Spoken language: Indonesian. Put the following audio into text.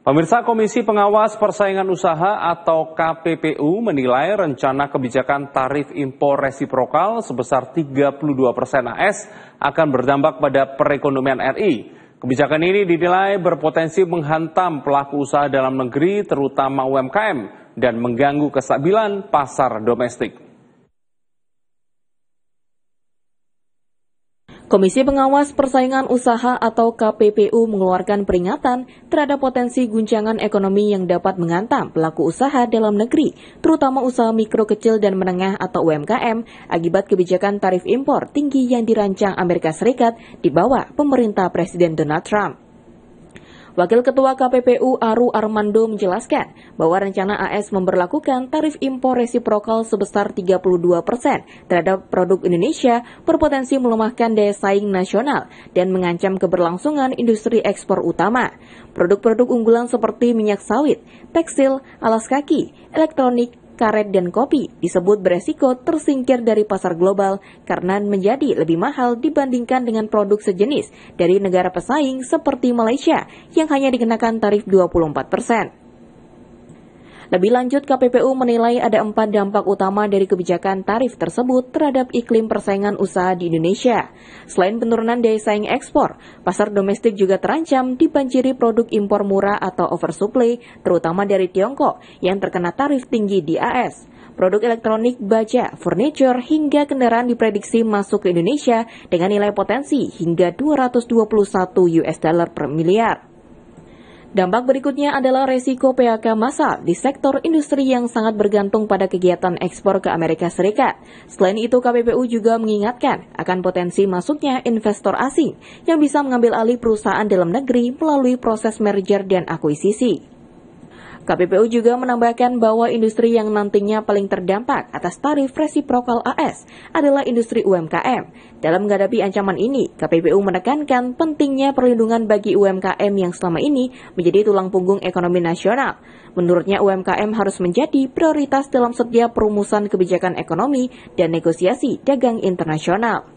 Pemirsa, Komisi Pengawas Persaingan Usaha atau KPPU menilai rencana kebijakan tarif impor resiprokal sebesar 32% AS akan berdampak pada perekonomian RI. Kebijakan ini dinilai berpotensi menghantam pelaku usaha dalam negeri, terutama UMKM, dan mengganggu kestabilan pasar domestik. Komisi Pengawas Persaingan Usaha atau KPPU mengeluarkan peringatan terhadap potensi guncangan ekonomi yang dapat menghantam pelaku usaha dalam negeri, terutama usaha mikro kecil dan menengah atau UMKM, akibat kebijakan tarif impor tinggi yang dirancang Amerika Serikat di bawah pemerintah Presiden Donald Trump. Wakil Ketua KPPU Aru Armando menjelaskan bahwa rencana AS memberlakukan tarif impor resiprokal sebesar 32% terhadap produk Indonesia berpotensi melemahkan daya saing nasional dan mengancam keberlangsungan industri ekspor utama. Produk-produk unggulan seperti minyak sawit, tekstil, alas kaki, elektronik, karet, dan kopi disebut beresiko tersingkir dari pasar global karena menjadi lebih mahal dibandingkan dengan produk sejenis dari negara pesaing seperti Malaysia yang hanya dikenakan tarif 24%. Lebih lanjut, KPPU menilai ada 4 dampak utama dari kebijakan tarif tersebut terhadap iklim persaingan usaha di Indonesia. Selain penurunan daya saing ekspor, pasar domestik juga terancam dibanjiri produk impor murah atau oversupply, terutama dari Tiongkok yang terkena tarif tinggi di AS. Produk elektronik, baja, furniture, hingga kendaraan diprediksi masuk ke Indonesia dengan nilai potensi hingga $221 per miliar. Dampak berikutnya adalah resiko PHK massal di sektor industri yang sangat bergantung pada kegiatan ekspor ke Amerika Serikat. Selain itu, KPPU juga mengingatkan akan potensi masuknya investor asing yang bisa mengambil alih perusahaan dalam negeri melalui proses merger dan akuisisi. KPPU juga menambahkan bahwa industri yang nantinya paling terdampak atas tarif resiprokal AS adalah industri UMKM. Dalam menghadapi ancaman ini, KPPU menekankan pentingnya perlindungan bagi UMKM yang selama ini menjadi tulang punggung ekonomi nasional. Menurutnya, UMKM harus menjadi prioritas dalam setiap perumusan kebijakan ekonomi dan negosiasi dagang internasional.